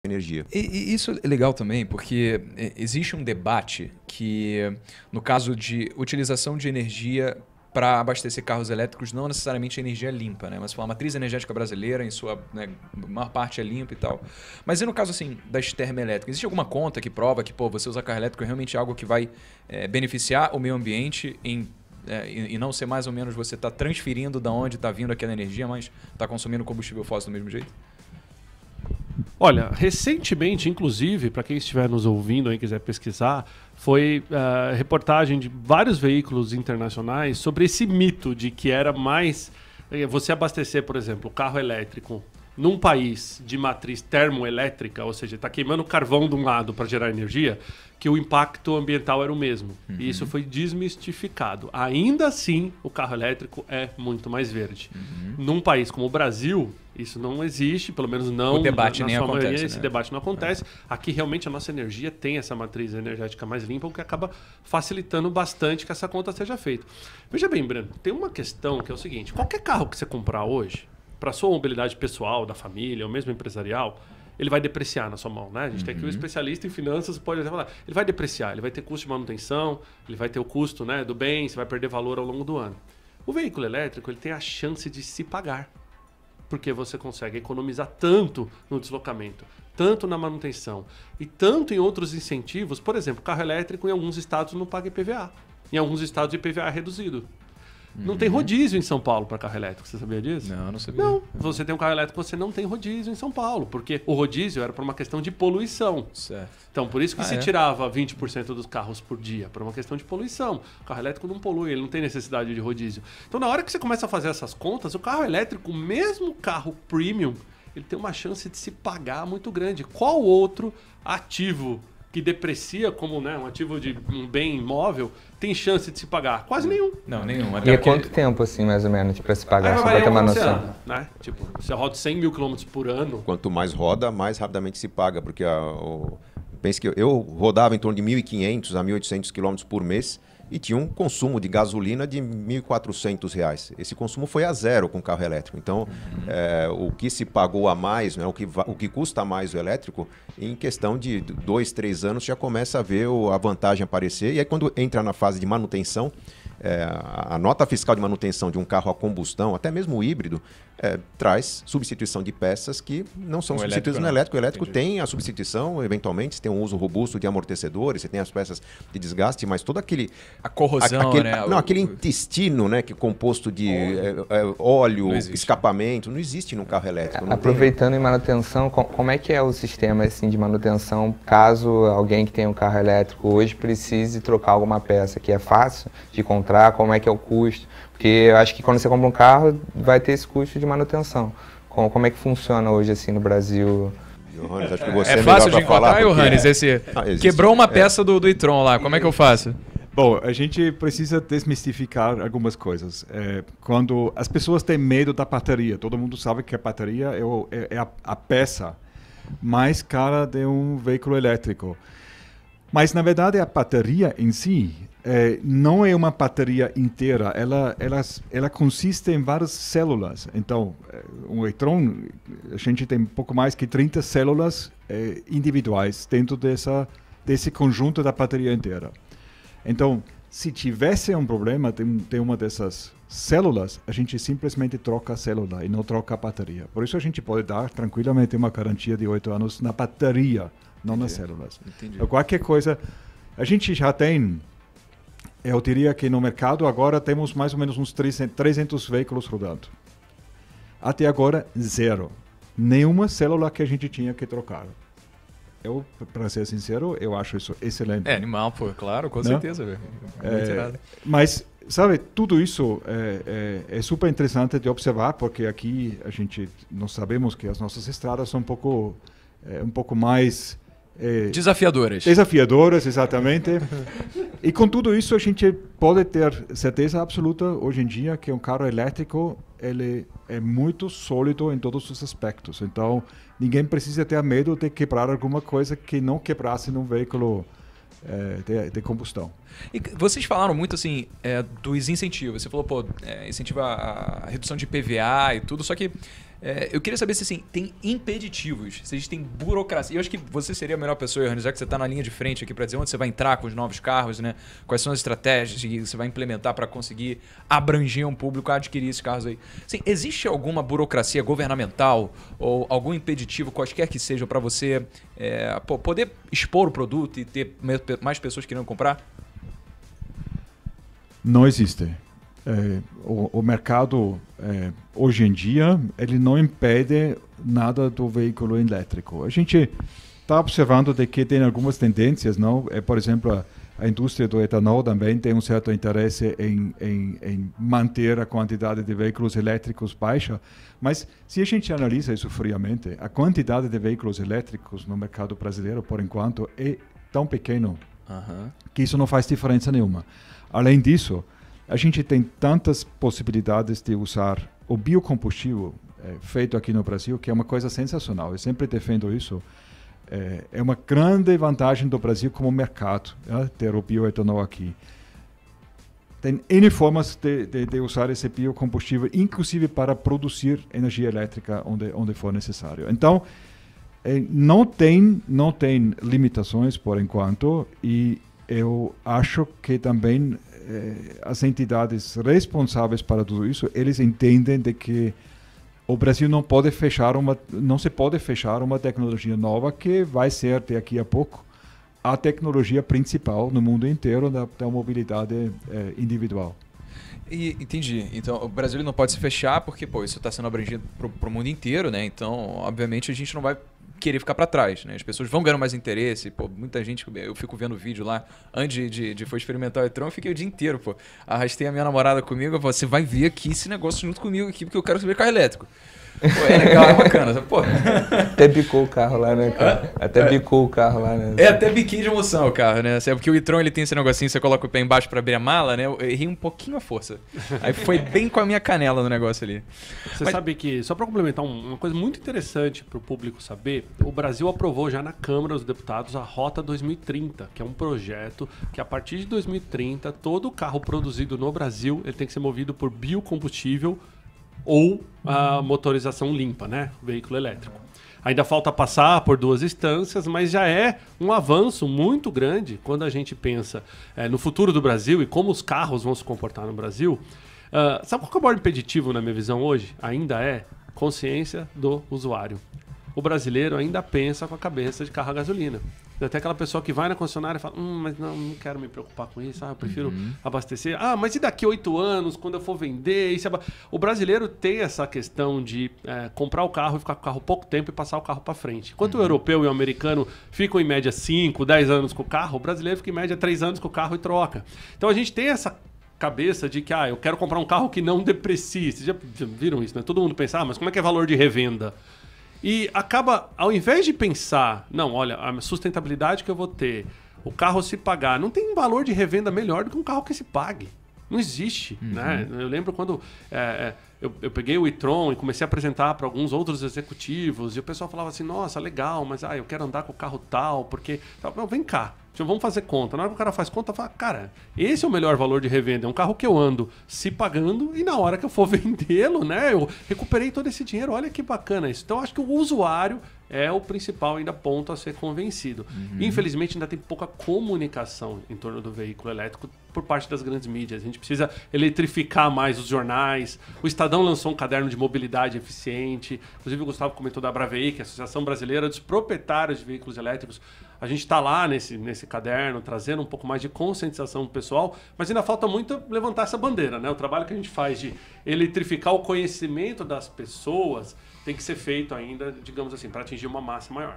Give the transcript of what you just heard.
energia. E isso é legal também, porque existe um debate que, no caso de utilização de energia para abastecer carros elétricos, não necessariamente a energia limpa, né? Mas a matriz energética brasileira, em sua maior parte, é limpa e tal. Mas e no caso assim, das termoelétricas, existe alguma conta que prova que você usar carro elétrico é realmente algo que vai beneficiar o meio ambiente e não ser mais ou menos você está transferindo da onde está vindo aquela energia, mas está consumindo combustível fóssil do mesmo jeito? Olha, recentemente, inclusive, para quem estiver nos ouvindo e quiser pesquisar, foi reportagem de vários veículos internacionais sobre esse mito de que era mais você abastecer, por exemplo, o carro elétrico num país de matriz termoelétrica, ou seja, está queimando carvão de um lado para gerar energia, que o impacto ambiental era o mesmo. Uhum. E isso foi desmistificado. Ainda assim, o carro elétrico é muito mais verde. Uhum. Num país como o Brasil, isso não existe, pelo menos não o debate na nem sua acontece, maioria, né? esse debate não acontece. Aqui realmente a nossa energia tem essa matriz energética mais limpa, o que acaba facilitando bastante que essa conta seja feita. Veja bem, Breno, tem uma questão que é o seguinte: qualquer carro que você comprar hoje, para sua mobilidade pessoal, da família, ou mesmo empresarial, ele vai depreciar na sua mão, né? A gente tem aqui um especialista em finanças, pode até falar. Ele vai depreciar, ele vai ter custo de manutenção, ele vai ter o custo, né, do bem, você vai perder valor ao longo do ano. O veículo elétrico, ele tem a chance de se pagar, porque você consegue economizar tanto no deslocamento, tanto na manutenção e tanto em outros incentivos. Por exemplo, carro elétrico em alguns estados não paga IPVA. Em alguns estados o IPVA é reduzido. Não tem rodízio em São Paulo para carro elétrico, você sabia disso? Não sabia. Não, você tem um carro elétrico, você não tem rodízio em São Paulo, porque o rodízio era por uma questão de poluição. Certo. Então, por isso que se tirava 20% dos carros por dia, por uma questão de poluição. O carro elétrico não polui, ele não tem necessidade de rodízio. Então, na hora que você começa a fazer essas contas, o carro elétrico, mesmo carro premium, ele tem uma chance de se pagar muito grande. Qual outro ativo que deprecia como, né, um ativo de um bem imóvel tem chance de se pagar? Quase nenhum. Não, nenhum. E é quanto tempo, assim, mais ou menos, para se pagar? Só para ter uma noção. Né? Tipo, você roda 100 mil quilômetros por ano. Quanto mais roda, mais rapidamente se paga, porque pense que eu rodava em torno de 1.500 a 1.800 quilômetros por mês e tinha um consumo de gasolina de R$ 1.400. Esse consumo foi a zero com o carro elétrico. Então, o que se pagou a mais, né, o que custa mais o elétrico, em questão de 2, 3 anos já começa a ver a vantagem aparecer. E aí quando entra na fase de manutenção, a nota fiscal de manutenção de um carro a combustão, até mesmo o híbrido, traz substituição de peças que não são substituídas no elétrico. O elétrico tem a substituição, eventualmente, você tem um uso robusto de amortecedores, você tem as peças de desgaste, mas todo aquele... A corrosão, aquele intestino, né, que é composto de óleo, escapamento, não existe no carro elétrico. Aproveitando em manutenção, como é que é o sistema assim, de manutenção, caso alguém que tenha um carro elétrico hoje precise trocar alguma peça, que é fácil de encontrar, como é que é o custo? Porque eu acho que quando você compra um carro, vai ter esse custo de manutenção. Como é que funciona hoje assim no Brasil? Johannes, acho que você é fácil de encontrar, Johannes? Quebrou uma peça do e-tron lá, como é que eu faço? Bom, a gente precisa desmistificar algumas coisas. Quando as pessoas têm medo da bateria, todo mundo sabe que a bateria é a peça mais cara de um veículo elétrico. Mas, na verdade, a bateria em si não é uma bateria inteira. Ela consiste em várias células. Então, um e-tron, a gente tem um pouco mais que 30 células individuais dentro desse conjunto da bateria inteira. Então, se tivesse um problema de uma dessas células, a gente simplesmente troca a célula e não troca a bateria. Por isso a gente pode dar tranquilamente uma garantia de 8 anos na bateria, não nas células. Então, qualquer coisa, a gente já tem, eu diria que no mercado agora temos mais ou menos uns 300 veículos rodando. Até agora, zero. Nenhuma célula que a gente tinha que trocar. Para ser sincero, eu acho isso excelente. Animal, pô, claro, com certeza. Mas, sabe, tudo isso é super interessante de observar, porque aqui nós sabemos que as nossas estradas são um pouco mais... Desafiadoras, exatamente. E com tudo isso, a gente pode ter certeza absoluta, hoje em dia, que um carro elétrico ele é muito sólido em todos os aspectos. Então, ninguém precisa ter medo de quebrar alguma coisa que não quebrasse num veículo de combustão. E vocês falaram muito assim dos incentivos. Você falou, incentiva a redução de IPVA e tudo, só que Eu queria saber se assim, tem impeditivos, se existem burocracia. Eu acho que você seria a melhor pessoa, Johannes, já que você está na linha de frente aqui para dizer onde você vai entrar com os novos carros, né? Quais são as estratégias que você vai implementar para conseguir abranger um público a adquirir esses carros aí. Assim, existe alguma burocracia governamental ou algum impeditivo, quaisquer que seja, para você poder expor o produto e ter mais pessoas querendo comprar? Não existe. O mercado, hoje em dia, ele não impede nada do veículo elétrico. A gente está observando de que tem algumas tendências, não? Por exemplo, a indústria do etanol também tem um certo interesse em manter a quantidade de veículos elétricos baixa, mas se a gente analisa isso friamente, a quantidade de veículos elétricos no mercado brasileiro, por enquanto, é tão pequeno que isso não faz diferença nenhuma. Além disso, a gente tem tantas possibilidades de usar o biocombustível feito aqui no Brasil, que é uma coisa sensacional. Eu sempre defendo isso. É uma grande vantagem do Brasil como mercado, ter o bioetanol aqui. Tem N formas de usar esse biocombustível, inclusive para produzir energia elétrica onde for necessário. Então, não tem limitações por enquanto, e eu acho que também as entidades responsáveis para tudo isso, eles entendem de que o Brasil não se pode fechar uma tecnologia nova que vai ser daqui a pouco a tecnologia principal no mundo inteiro da mobilidade individual. Entendi. Então, o Brasil não pode se fechar porque, isso está sendo abrangido para o mundo inteiro, né? Então, obviamente, a gente não vai querer ficar para trás, né? As pessoas vão ganhando mais interesse, muita gente, eu fico vendo vídeo lá, antes de for experimentar o e-tron, eu fiquei o dia inteiro, arrastei a minha namorada comigo, você vai ver aqui esse negócio junto comigo aqui, porque eu quero saber carro elétrico. É legal, é bacana. Até bicou o carro lá, né, cara? Até bicou o carro lá, né? Até biquinho de emoção o carro, né? Porque o e-tron, ele tem esse negocinho, você coloca o pé embaixo pra abrir a mala, né? Eu errei um pouquinho a força. Aí foi bem com a minha canela no negócio ali. Você sabe que, só pra complementar uma coisa muito interessante pro público saber, o Brasil aprovou já na Câmara dos Deputados a Rota 2030, que é um projeto que a partir de 2030, todo carro produzido no Brasil, ele tem que ser movido por biocombustível ou a motorização limpa, né? Veículo elétrico. Ainda falta passar por 2 instâncias, mas já é um avanço muito grande quando a gente pensa no futuro do Brasil e como os carros vão se comportar no Brasil. Sabe qual é o maior impeditivo na minha visão hoje? Ainda é consciência do usuário. O brasileiro ainda pensa com a cabeça de carro a gasolina. Até aquela pessoa que vai na concessionária e fala, mas não quero me preocupar com isso, eu prefiro abastecer. Mas e daqui 8 anos, quando eu for vender? O brasileiro tem essa questão de comprar o carro e ficar com o carro pouco tempo e passar o carro para frente. Enquanto o europeu e o americano ficam em média 5, 10 anos com o carro, o brasileiro fica em média 3 anos com o carro e troca. Então a gente tem essa cabeça de que eu quero comprar um carro que não deprecie. Vocês já viram isso, né? Todo mundo pensa, mas como é que é valor de revenda? E acaba, ao invés de pensar, não, olha, a sustentabilidade que eu vou ter, o carro se pagar, não tem um valor de revenda melhor do que um carro que se pague. Não existe, né? Eu lembro quando eu peguei o e-tron e comecei a apresentar para alguns outros executivos e o pessoal falava assim, nossa, legal, mas eu quero andar com o carro tal, porque... Não, vem cá, vamos fazer conta. Na hora que o cara faz conta, fala, cara, esse é o melhor valor de revenda. É um carro que eu ando se pagando e na hora que eu for vendê-lo, né, eu recuperei todo esse dinheiro. Olha que bacana isso. Então, acho que o usuário é o principal ainda ponto a ser convencido. Infelizmente, ainda tem pouca comunicação em torno do veículo elétrico por parte das grandes mídias. A gente precisa eletrificar mais os jornais. O Estadão lançou um caderno de mobilidade eficiente. Inclusive, o Gustavo comentou da Bravei, que é a Associação Brasileira dos Proprietários de Veículos Elétricos. A gente está lá nesse caderno, trazendo um pouco mais de conscientização do pessoal, mas ainda falta muito levantar essa bandeira, né? O trabalho que a gente faz de eletrificar o conhecimento das pessoas tem que ser feito ainda, digamos assim, para atingir uma massa maior.